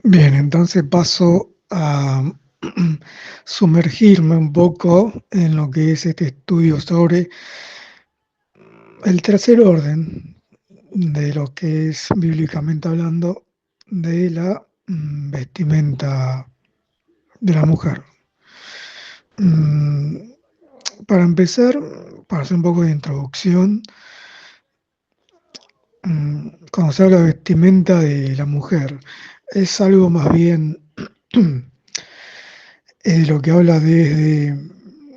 Bien, entonces paso a sumergirme un poco en lo que es este estudio sobre el tercer orden de lo que es bíblicamente hablando de la vestimenta de la mujer. Mm, Para empezar, para hacer un poco de introducción, cuando se habla de vestimenta de la mujer, es algo más bien lo que habla desde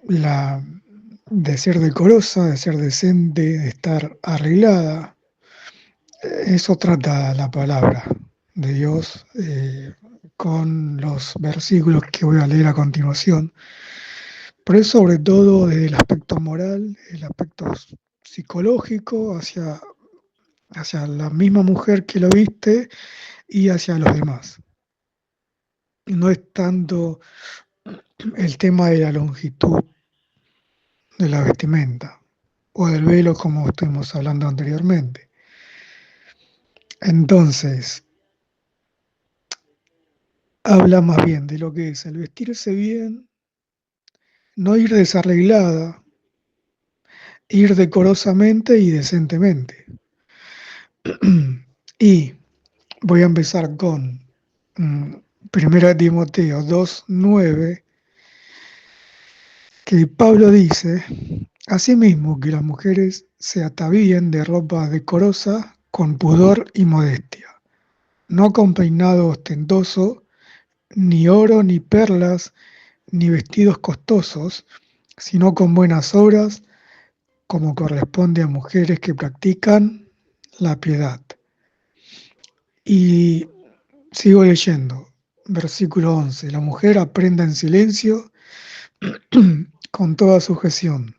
la de ser decorosa, de ser decente, de estar arreglada. Eso trata la palabra de Dios con los versículos que voy a leer a continuación. Pero es sobre todo desde el aspecto moral, el aspecto psicológico hacia la misma mujer que lo viste y hacia los demás. No es tanto el tema de la longitud de la vestimenta o del velo como estuvimos hablando anteriormente. Entonces, habla más bien de lo que es el vestirse bien, no ir desarreglada, ir decorosamente y decentemente. Y voy a empezar con 1 Timoteo 2:9, que Pablo dice, asimismo que las mujeres se atavíen de ropa decorosa con pudor y modestia, no con peinado ostentoso, ni oro, ni perlas, ni vestidos costosos, sino con buenas obras, como corresponde a mujeres que practican la piedad. Y sigo leyendo, versículo 11, la mujer aprenda en silencio con toda sujeción.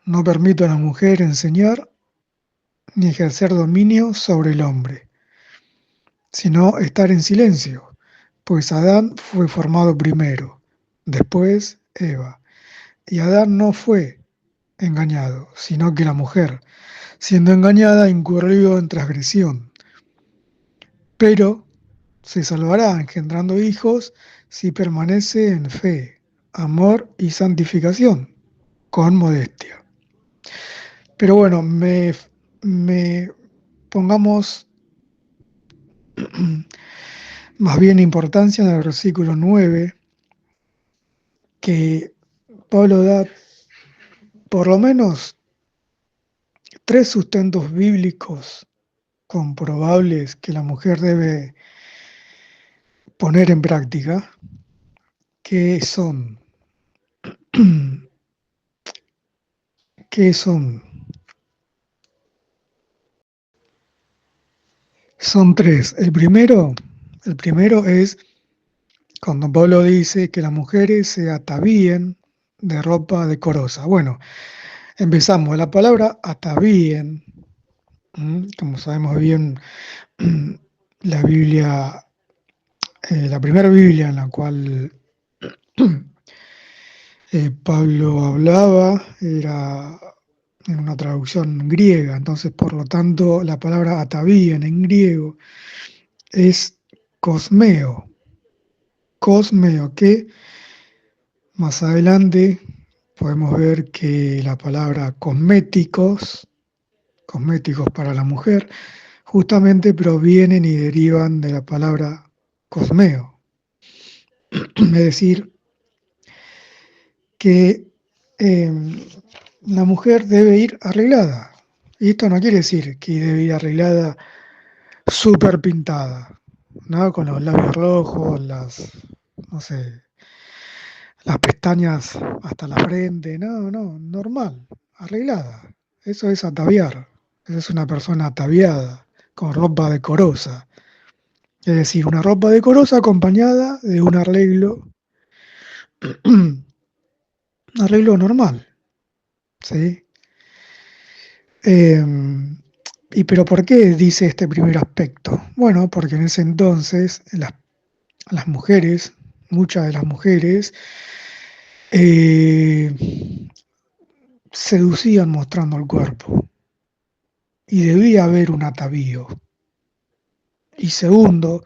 No permito a la mujer enseñar ni ejercer dominio sobre el hombre, sino estar en silencio, pues Adán fue formado primero, después Eva. Y Adán no fue engañado, sino que la mujer, siendo engañada, incurrió en transgresión. Pero se salvará engendrando hijos si permanece en fe, amor y santificación, con modestia. Pero bueno, me pongamos más bien importancia en el versículo 9, que Pablo da por lo menos tres sustentos bíblicos comprobables que la mujer debe poner en práctica, que son, que son tres. El primero es cuando Pablo dice que las mujeres se atavíen de ropa decorosa. Bueno, empezamos. La palabra atavíen, como sabemos bien, la Biblia, la primera Biblia en la cual Pablo hablaba era en una traducción griega, entonces por lo tanto la palabra atavíen en griego es cosmeo, cosmeo, que más adelante podemos ver que la palabra cosméticos para la mujer, justamente provienen y derivan de la palabra cosmeo, es decir, que eh, la mujer debe ir arreglada. Y esto no quiere decir que debe ir arreglada súper pintada, ¿no? Con los labios rojos, no sé, las pestañas hasta la frente, no, no, normal, arreglada. Eso es ataviar, eso es una persona ataviada, con ropa decorosa. Es decir, una ropa decorosa acompañada de un arreglo normal, ¿sí? Eh, pero ¿por qué dice este primer aspecto? Bueno, porque en ese entonces las mujeres, muchas de las mujeres, eh, seducían mostrando el cuerpo y debía haber un atavío. Y segundo,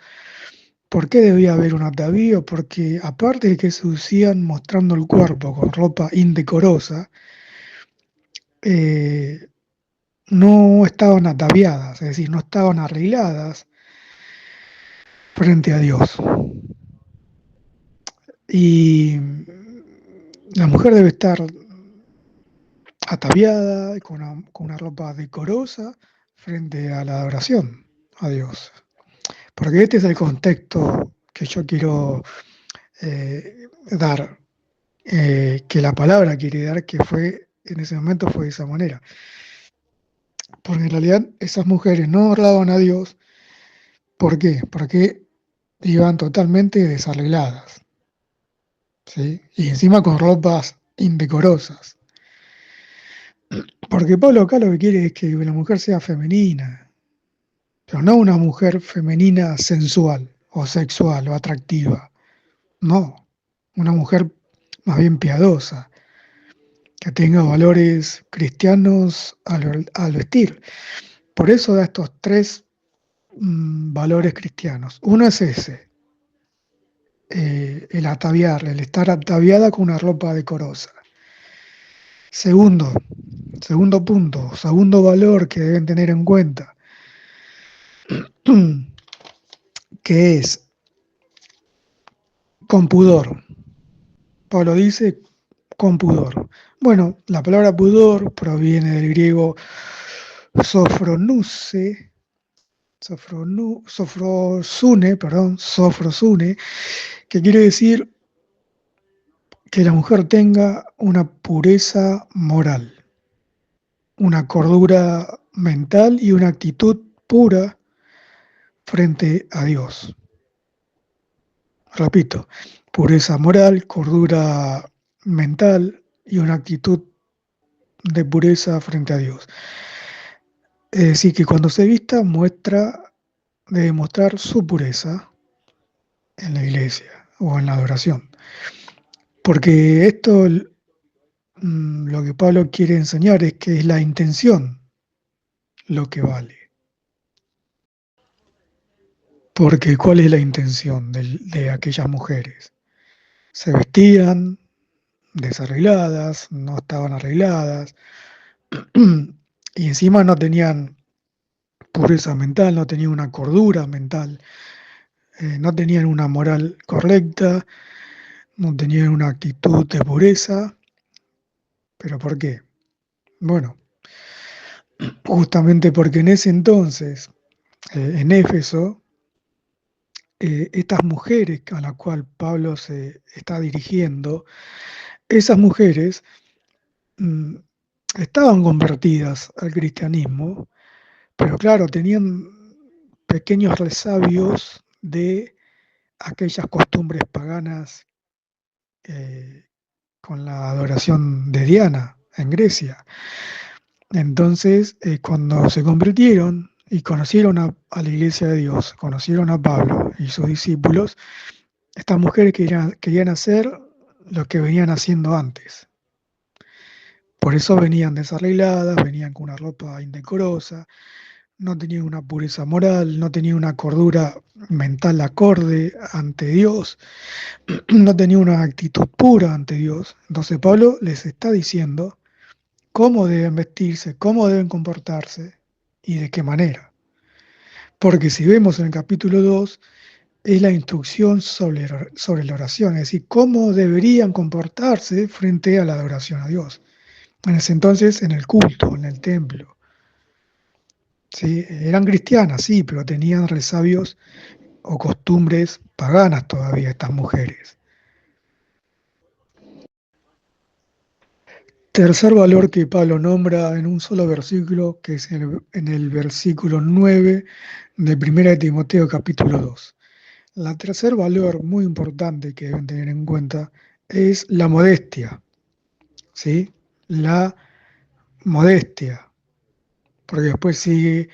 ¿por qué debía haber un atavío? Porque aparte de que se lucían mostrando el cuerpo con ropa indecorosa, eh, no estaban ataviadas, es decir, no estaban arregladas frente a Dios. Y la mujer debe estar ataviada, con una ropa decorosa frente a la adoración a Dios. Porque este es el contexto que yo quiero dar, que la palabra quiere dar, que fue en ese momento fue de esa manera. Porque en realidad esas mujeres no honraban a Dios. ¿Por qué? Porque iban totalmente desarregladas, ¿sí? Y encima con ropas indecorosas. Porque Pablo acá lo que quiere es que la mujer sea femenina, pero no una mujer femenina sensual o sexual o atractiva. No, una mujer más bien piadosa, que tenga valores cristianos al vestir. Por eso da estos tres valores cristianos. Uno es ese, el ataviar, el estar ataviada con una ropa decorosa. Segundo, segundo punto, segundo valor que deben tener en cuenta, que es con pudor. Pablo dice con pudor. Bueno, la palabra pudor proviene del griego sofronuse, sofrosune, que quiere decir que la mujer tenga una pureza moral, una cordura mental y una actitud pura frente a Dios. Repito, pureza moral, cordura mental y una actitud de pureza frente a Dios. Es decir, que cuando se vista debe mostrar su pureza en la iglesia o en la adoración. Porque esto, lo que Pablo quiere enseñar es que es la intención lo que vale. Porque ¿cuál es la intención de aquellas mujeres? Se vestían desarregladas, no estaban arregladas, y encima no tenían pureza mental, no tenían una cordura mental, no tenían una moral correcta, no tenían una actitud de pureza. ¿Pero por qué? Bueno, justamente porque en ese entonces, en Éfeso, estas mujeres a las cuales Pablo se está dirigiendo, esas mujeres mm, estaban convertidas al cristianismo, pero claro, tenían pequeños resabios de aquellas costumbres paganas eh, con la adoración de Diana en Grecia. Entonces, cuando se convirtieron y conocieron a la iglesia de Dios, conocieron a Pablo y sus discípulos, estas mujeres querían hacer lo que venían haciendo antes. Por eso venían desarregladas, venían con una ropa indecorosa, no tenían una pureza moral, no tenían una cordura mental acorde ante Dios, no tenían una actitud pura ante Dios. Entonces Pablo les está diciendo cómo deben vestirse, cómo deben comportarse y de qué manera. Porque si vemos en el capítulo 2, es la instrucción sobre la oración, es decir, cómo deberían comportarse frente a la adoración a Dios. En ese entonces, en el culto, en el templo. ¿Sí? Eran cristianas, sí, pero tenían resabios o costumbres paganas todavía estas mujeres. Tercer valor que Pablo nombra en un solo versículo, que es en el versículo 9 de 1 de Timoteo capítulo 2. La tercer valor muy importante que deben tener en cuenta es la modestia, ¿sí? La modestia, porque después sigue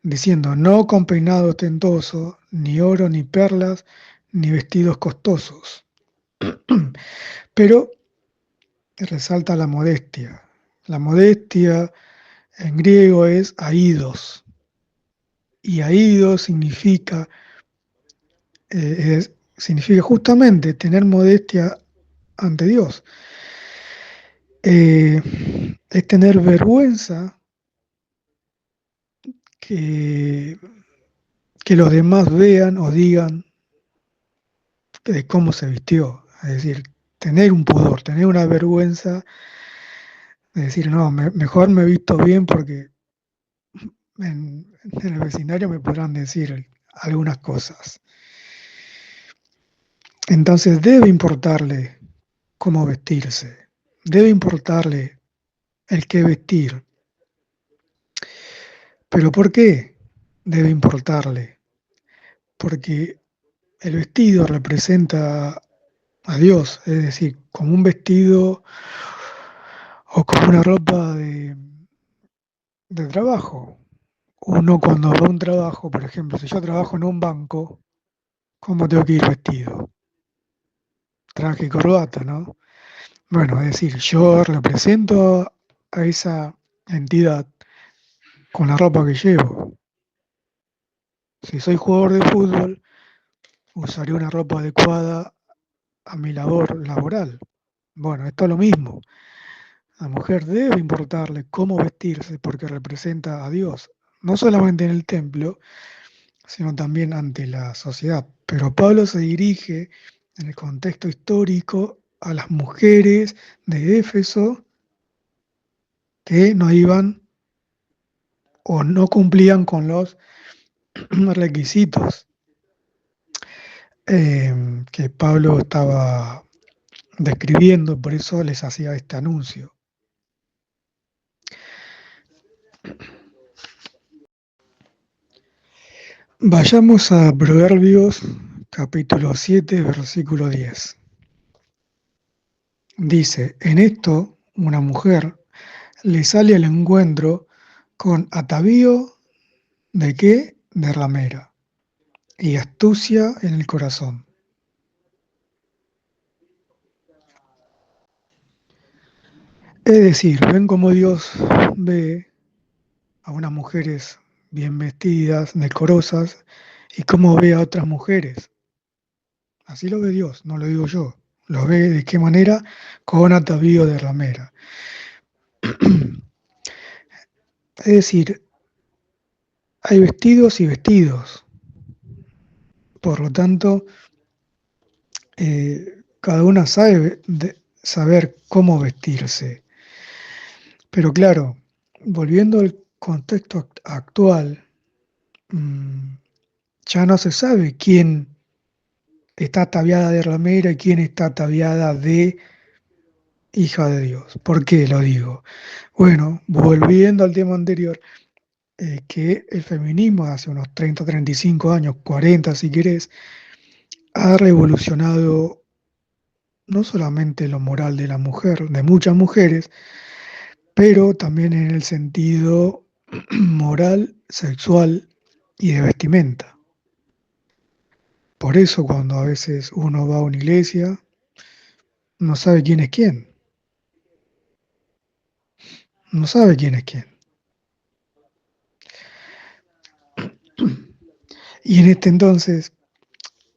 diciendo, no con peinado ostentoso, ni oro, ni perlas, ni vestidos costosos. Pero resalta la modestia. La modestia en griego es aidos, Y aido significa justamente tener modestia ante Dios. Eh, es tener vergüenza que, que los demás vean o digan de cómo se vistió. Es decir, tener un pudor, tener una vergüenza de decir, no, mejor me he visto bien porque en el vecindario me podrán decir algunas cosas. Entonces debe importarle cómo vestirse, debe importarle el qué vestir. ¿Pero por qué debe importarle? Porque el vestido representa a Dios, es decir, como un vestido o como una ropa de trabajo. Uno cuando va a un trabajo, por ejemplo, si yo trabajo en un banco, ¿cómo tengo que ir vestido? Traje y corbata, ¿no? Bueno, es decir, yo represento a esa entidad con la ropa que llevo. Si soy jugador de fútbol, usaré una ropa adecuada a mi labor laboral. Bueno, esto es lo mismo. La mujer debe importarle cómo vestirse porque representa a Dios, no solamente en el templo, sino también ante la sociedad. Pero Pablo se dirige en el contexto histórico a las mujeres de Éfeso que no iban o no cumplían con los requisitos que Pablo estaba describiendo, por eso les hacía este anuncio. Vayamos a Proverbios capítulo 7, versículo 10. Dice, en esto una mujer le sale al encuentro con atavío de qué? De ramera y astucia en el corazón. Es decir, ven cómo Dios ve a unas mujeres bien vestidas, decorosas, y cómo ve a otras mujeres. Así lo ve Dios, no lo digo yo. Lo ve de qué manera, con atavío de ramera. Es decir, hay vestidos y vestidos. Por lo tanto, cada una sabe saber cómo vestirse. Pero claro, volviendo al contexto actual, mm, ya no se sabe quién está ataviada de ramera y quién está ataviada de hija de Dios. ¿Por qué lo digo? Bueno, volviendo al tema anterior, que el feminismo hace unos 30, 35 años, 40 si querés, ha revolucionado no solamente lo moral de la mujer, de muchas mujeres, pero también en el sentido moral, sexual y de vestimenta. Por eso cuando a veces uno va a una iglesia, no sabe quién es quién, no sabe quién es quién. Y en este entonces,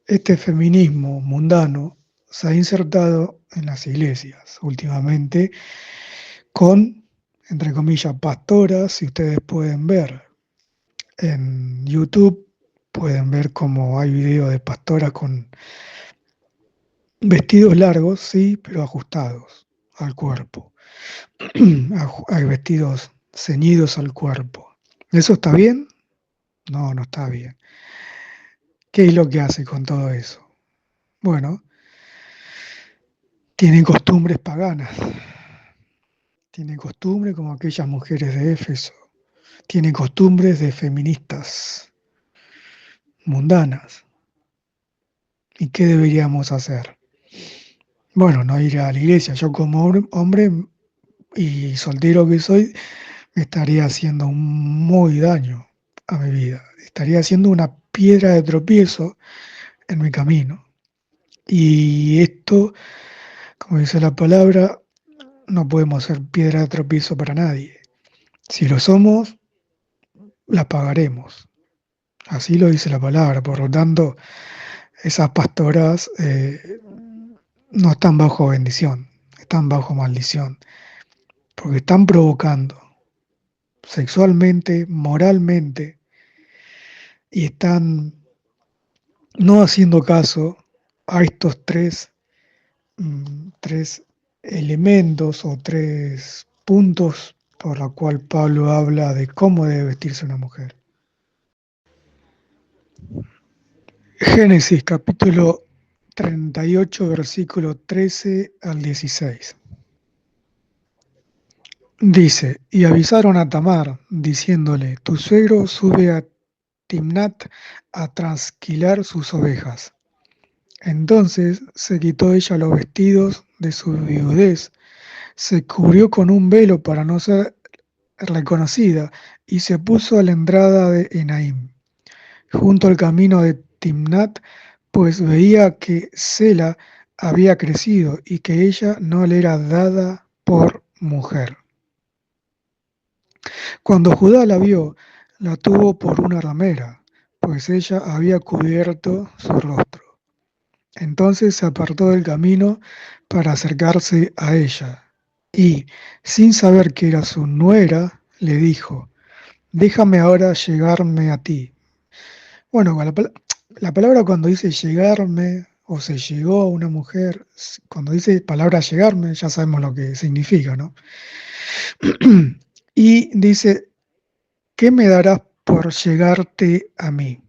este feminismo mundano se ha insertado en las iglesias últimamente con, entre comillas, pastoras, si ustedes pueden ver en YouTube, pueden ver cómo hay videos de pastoras con vestidos largos, sí, pero ajustados al cuerpo. Hay vestidos ceñidos al cuerpo. ¿Eso está bien? No, no está bien. ¿Qué es lo que hace con todo eso? Bueno, tienen costumbres paganas. Tienen costumbres como aquellas mujeres de Éfeso. Tienen costumbres de feministas mundanas. ¿Y qué deberíamos hacer? Bueno, no ir a la iglesia. Yo como hombre y soltero que soy, estaría haciendo muy daño a mi vida. Estaría haciendo una piedra de tropiezo en mi camino. Y esto, como dice la palabra, no podemos ser piedra de tropiezo para nadie. Si lo somos, la pagaremos. Así lo dice la palabra. Por lo tanto, esas pastoras no están bajo bendición, están bajo maldición, porque están provocando sexualmente, moralmente, y están no haciendo caso a estos tres elementos o tres puntos por la cual Pablo habla de cómo debe vestirse una mujer. Génesis capítulo 38, versículo 13 al 16. Dice, y avisaron a Tamar, diciéndole, tu suegro sube a Timnat a trasquilar sus ovejas. Entonces se quitó ella los vestidos de su viudez, se cubrió con un velo para no ser reconocida, y se puso a la entrada de Enaim, junto al camino de Timnat, pues veía que Sela había crecido y que ella no le era dada por mujer. Cuando Judá la vio, la tuvo por una ramera, pues ella había cubierto su rostro. Entonces se apartó del camino para acercarse a ella, y, sin saber que era su nuera, le dijo, déjame ahora llegarme a ti. Bueno, la palabra cuando dice llegarme o se llegó a una mujer, cuando dice palabra llegarme, ya sabemos lo que significa, ¿no? Y dice, ¿qué me darás por llegarte a mí?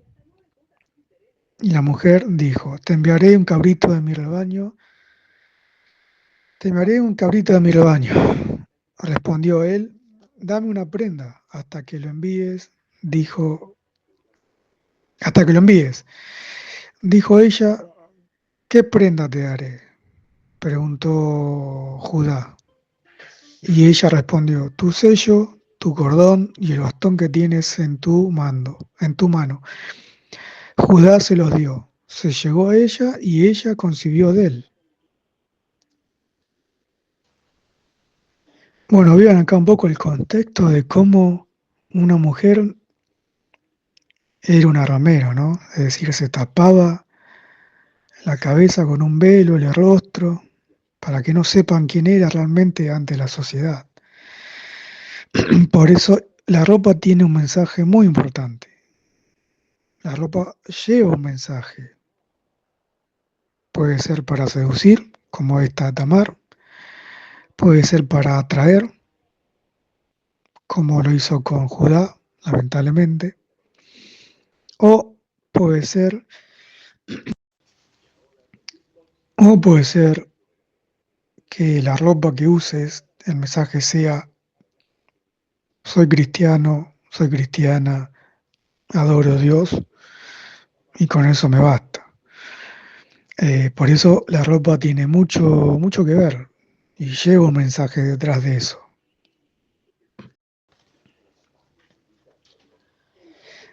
Y la mujer dijo, te enviaré un cabrito de mi rebaño, te enviaré un cabrito de mi rebaño. Respondió él, dame una prenda hasta que lo envíes, dijo, hasta que lo envíes. Dijo ella, ¿qué prenda te daré? Preguntó Judá. Y ella respondió, tu sello, tu cordón y el bastón que tienes en tu mano. Judá se los dio, se llegó a ella y ella concibió de él. Bueno, vean acá un poco el contexto de cómo una mujer era una ramera, ¿no? Es decir, se tapaba la cabeza con un velo, el rostro, para que no sepan quién era realmente ante la sociedad. Por eso la ropa tiene un mensaje muy importante. La ropa lleva un mensaje. Puede ser para seducir, como esta Tamar, puede ser para atraer, como lo hizo con Judá, lamentablemente, o puede ser, o puede ser que la ropa que uses, el mensaje sea soy cristiano, soy cristiana, adoro a Dios y con eso me basta. Por eso la ropa tiene mucho, mucho que ver y lleva un mensaje detrás de eso.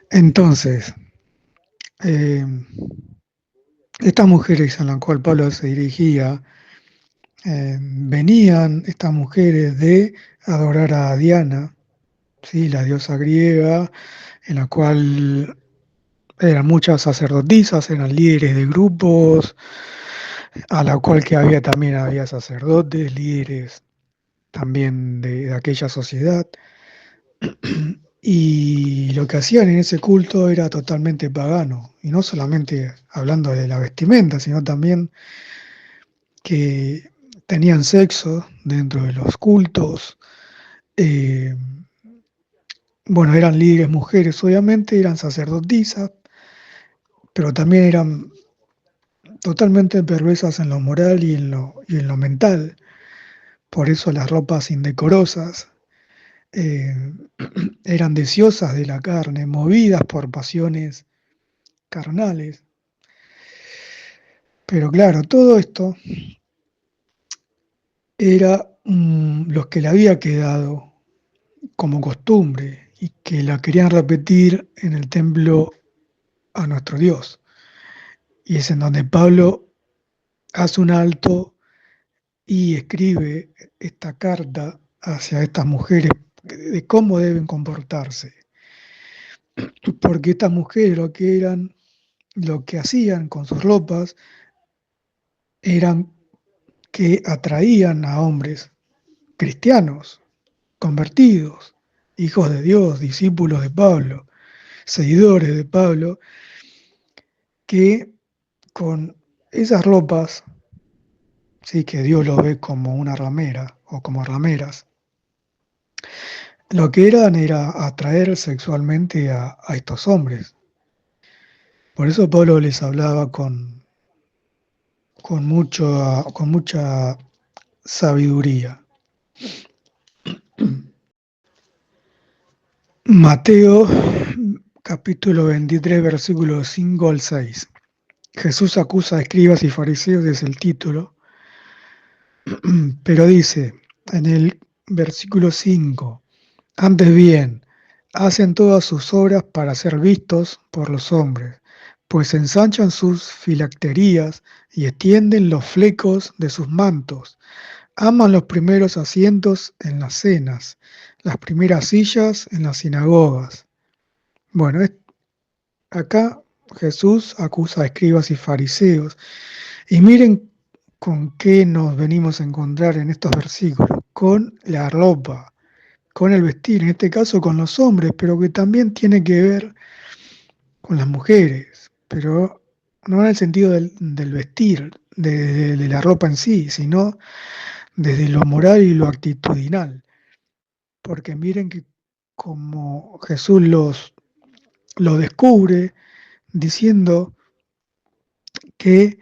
Entonces, eh, estas mujeres a las cuales Pablo se dirigía, venían estas mujeres de adorar a Diana, ¿sí? La diosa griega, en la cual eran muchas sacerdotisas, eran líderes de grupos, a la cual que había sacerdotes, líderes también de aquella sociedad. Y lo que hacían en ese culto era totalmente pagano, y no solamente hablando de la vestimenta, sino también que tenían sexo dentro de los cultos. eh, bueno, eran líderes mujeres, obviamente, eran sacerdotisas, pero también eran totalmente perversas en lo moral y en lo mental. Por eso las ropas indecorosas eh, eran deseosas de la carne, movidas por pasiones carnales. Pero claro, todo esto era lo que le había quedado como costumbre y que la querían repetir en el templo a nuestro Dios. Y es en donde Pablo hace un alto y escribe esta carta hacia estas mujeres de cómo deben comportarse. porque estas mujeres lo que hacían con sus ropas eran que atraían a hombres cristianos, convertidos, hijos de Dios, discípulos de Pablo, seguidores de Pablo, que con esas ropas, sí, que Dios lo ve como una ramera o como rameras, lo que eran era atraer sexualmente a estos hombres. Por eso Pablo les hablaba con mucha sabiduría. Mateo capítulo 23, versículos 5 al 6. Jesús acusa a escribas y fariseos desde el título, pero dice en el versículo 5, antes bien, hacen todas sus obras para ser vistos por los hombres, pues ensanchan sus filacterías y extienden los flecos de sus mantos. Aman los primeros asientos en las cenas, las primeras sillas en las sinagogas. Bueno, acá Jesús acusa a escribas y fariseos. Y miren con qué nos venimos a encontrar en estos versículos, con la ropa, con el vestir, en este caso con los hombres, pero que también tiene que ver con las mujeres, pero no en el sentido del vestir, de la ropa en sí, sino desde lo moral y lo actitudinal. Porque miren que como Jesús lo descubre diciendo que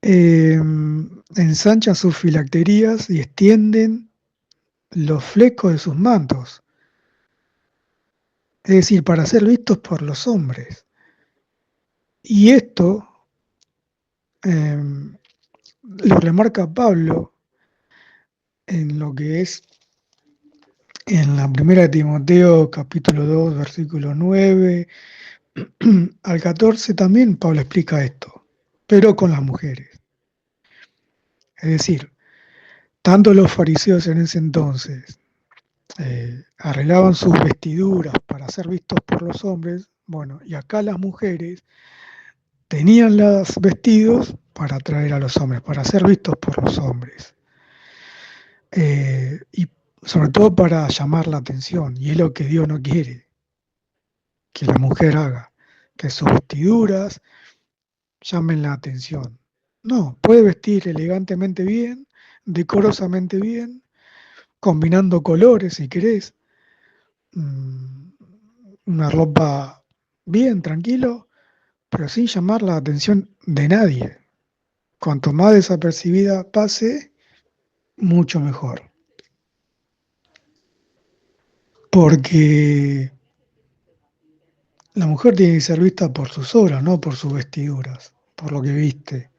ensanchan sus filacterías y extienden los flecos de sus mantos, es decir, para ser vistos por los hombres. Y esto eh, lo remarca Pablo en lo que es en la primera de Timoteo capítulo 2 versículo 9 al 14 también Pablo explica esto, pero con las mujeres. Es decir, tanto los fariseos en ese entonces arreglaban sus vestiduras para ser vistos por los hombres, bueno, y acá las mujeres tenían los vestidos para atraer a los hombres, para ser vistos por los hombres. Y sobre todo para llamar la atención, y es lo que Dios no quiere que la mujer haga, que sus vestiduras llamen la atención. No, puede vestir elegantemente bien, decorosamente bien, combinando colores si querés, una ropa bien, tranquilo, pero sin llamar la atención de nadie. Cuanto más desapercibida pase, mucho mejor. Porque la mujer tiene que ser vista por sus obras, no por sus vestiduras, por lo que viste,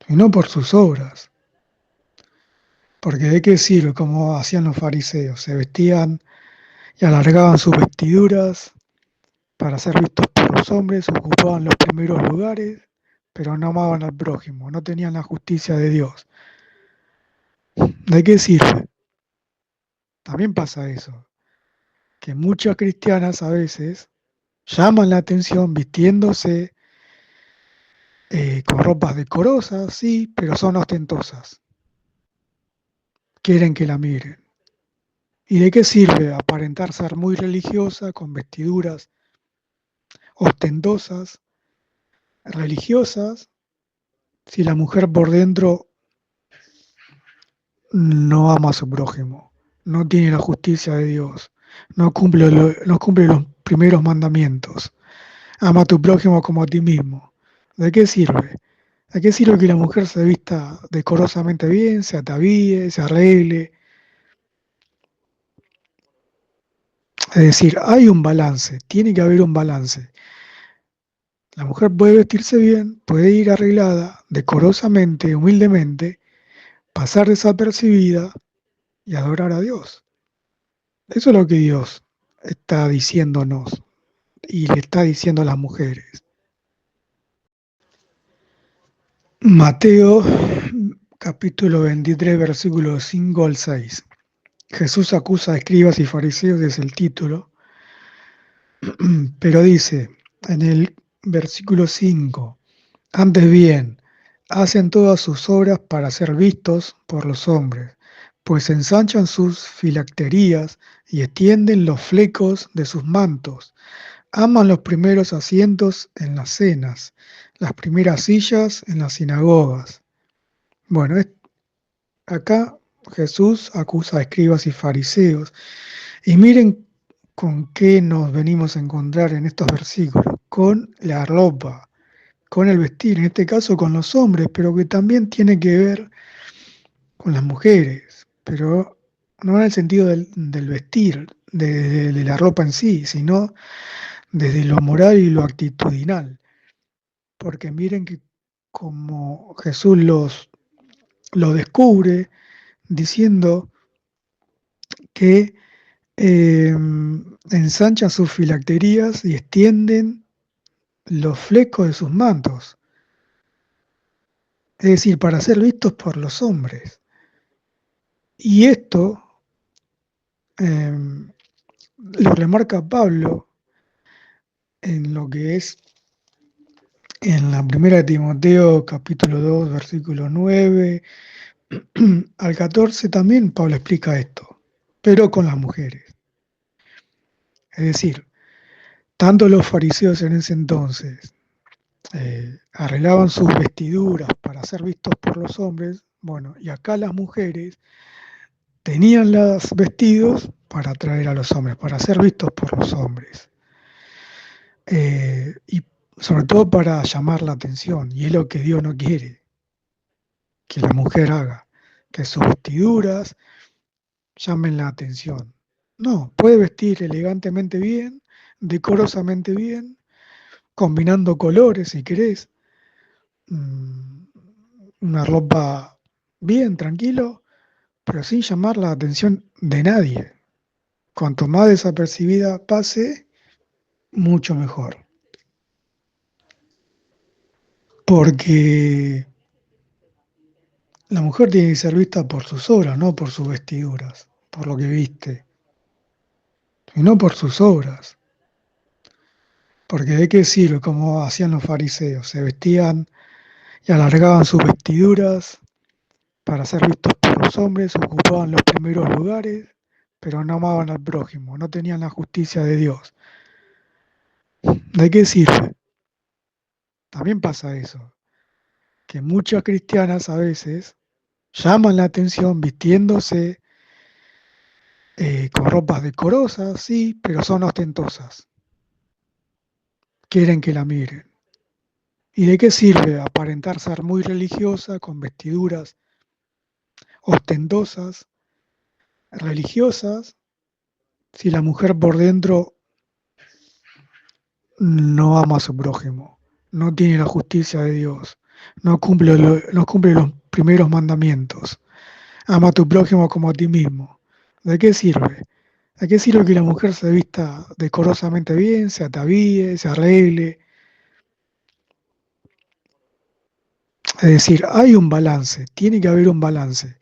y no por sus obras. Porque de qué sirve, como hacían los fariseos, se vestían y alargaban sus vestiduras para ser vistos por los hombres, ocupaban los primeros lugares, pero no amaban al prójimo, no tenían la justicia de Dios. ¿De qué sirve? También pasa eso, que muchas cristianas a veces llaman la atención vistiéndose con ropas decorosas, sí, pero son ostentosas. Quieren que la miren. ¿Y de qué sirve aparentar ser muy religiosa con vestiduras ostentosas, religiosas, si la mujer por dentro no ama a su prójimo, no tiene la justicia de Dios, no cumple los primeros mandamientos? Ama a tu prójimo como a ti mismo. ¿De qué sirve? ¿De qué sirve que la mujer se vista decorosamente bien, se atavíe, se arregle? Es decir, hay un balance, tiene que haber un balance. La mujer puede vestirse bien, puede ir arreglada, decorosamente, humildemente, pasar desapercibida y adorar a Dios. Eso es lo que Dios está diciéndonos y le está diciendo a las mujeres. Mateo capítulo 23, versículos 5 al 6. Jesús acusa a escribas y fariseos desde el título, Pero dice en el versículo 5, antes bien, hacen todas sus obras para ser vistos por los hombres, pues ensanchan sus filacterías y extienden los flecos de sus mantos. Aman los primeros asientos en las cenas, las primeras sillas en las sinagogas. Bueno, acá Jesús acusa a escribas y fariseos. Y miren con qué nos venimos a encontrar en estos versículos, con la ropa, con el vestir, en este caso con los hombres, pero que también tiene que ver con las mujeres, pero no en el sentido del vestir, de la ropa en sí, sino desde lo moral y lo actitudinal. Porque miren que como Jesús lo descubre diciendo que ensanchan sus filacterías y extienden los flecos de sus mantos, es decir, para ser vistos por los hombres. Y esto eh, lo remarca Pablo en lo que es en la primera de Timoteo capítulo 2 versículo 9 al 14 también Pablo explica esto, pero con las mujeres. Es decir, tanto los fariseos en ese entonces arreglaban sus vestiduras para ser vistos por los hombres, bueno, y acá las mujeres tenían los vestidos para atraer a los hombres, para ser vistos por los hombres. Y sobre todo para llamar la atención, y es lo que Dios no quiere que la mujer haga, que sus vestiduras llamen la atención. No, puede vestir elegantemente bien, decorosamente bien, combinando colores si querés, mm, una ropa bien, tranquilo, pero sin llamar la atención de nadie. Cuanto más desapercibida pase, mucho mejor. Porque la mujer tiene que ser vista por sus obras, no por sus vestiduras, por lo que viste, y no por sus obras. Porque de qué sirve, como hacían los fariseos, se vestían y alargaban sus vestiduras para ser vistos por los hombres, ocupaban los primeros lugares, pero no amaban al prójimo, no tenían la justicia de Dios. ¿De qué sirve? También pasa eso, que muchas cristianas a veces llaman la atención vistiéndose con ropas decorosas, sí, pero son ostentosas. Quieren que la miren. ¿Y de qué sirve aparentar ser muy religiosa con vestiduras ostentosas, religiosas, si la mujer por dentro no ama a su prójimo, no tiene la justicia de Dios, no cumple los primeros mandamientos? Ama a tu prójimo como a ti mismo. ¿De qué sirve? ¿De qué sirve que la mujer se vista decorosamente bien, se atavíe, se arregle? Es decir, hay un balance, tiene que haber un balance.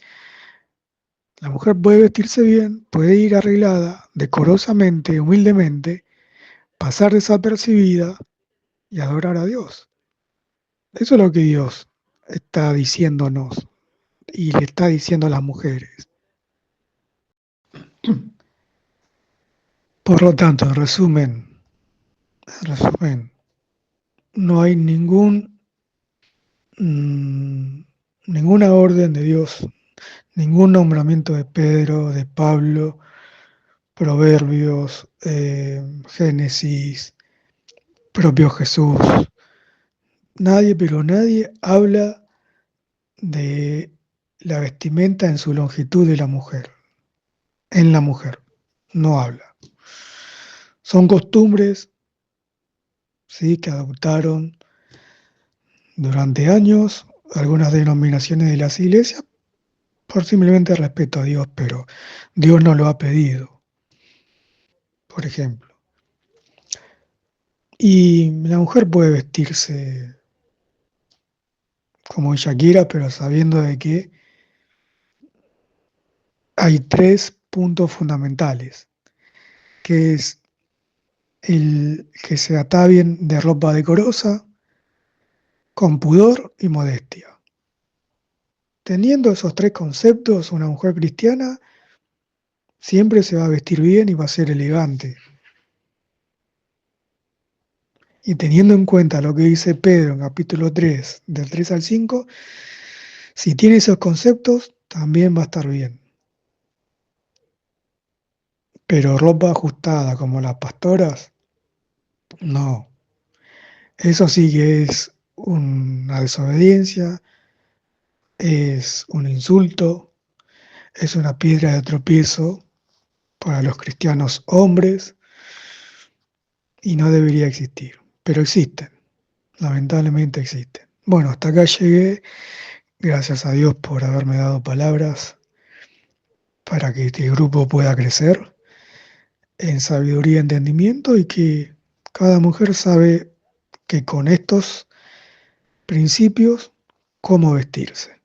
La mujer puede vestirse bien, puede ir arreglada, decorosamente, humildemente, pasar desapercibida y adorar a Dios. Eso es lo que Dios está diciéndonos y le está diciendo a las mujeres. Por lo tanto, en resumen, no hay ninguna orden de Dios, ningún nombramiento de Pedro, de Pablo, Proverbios, Génesis, propio Jesús. Nadie, pero nadie habla de la vestimenta en su longitud de la mujer, en la mujer, no habla. Son costumbres, sí, que adoptaron durante años algunas denominaciones de las iglesias por simplemente respeto a Dios, pero Dios no lo ha pedido, por ejemplo. Y la mujer puede vestirse como ella quiera, pero sabiendo de que hay tres puntos fundamentales, que es el que se atavien de ropa decorosa, con pudor y modestia. Teniendo esos tres conceptos, una mujer cristiana siempre se va a vestir bien y va a ser elegante. Y teniendo en cuenta lo que dice Pedro en capítulo 3, del 3 al 5, si tiene esos conceptos, también va a estar bien. Pero ropa ajustada como las pastoras, no. Eso sí que es una desobediencia, es un insulto, es una piedra de tropiezo para los cristianos hombres y no debería existir. Pero existen, lamentablemente existen. Bueno, hasta acá llegué. Gracias a Dios por haberme dado palabras para que este grupo pueda crecer en sabiduría y entendimiento y que cada mujer sabe que con estos principios cómo vestirse.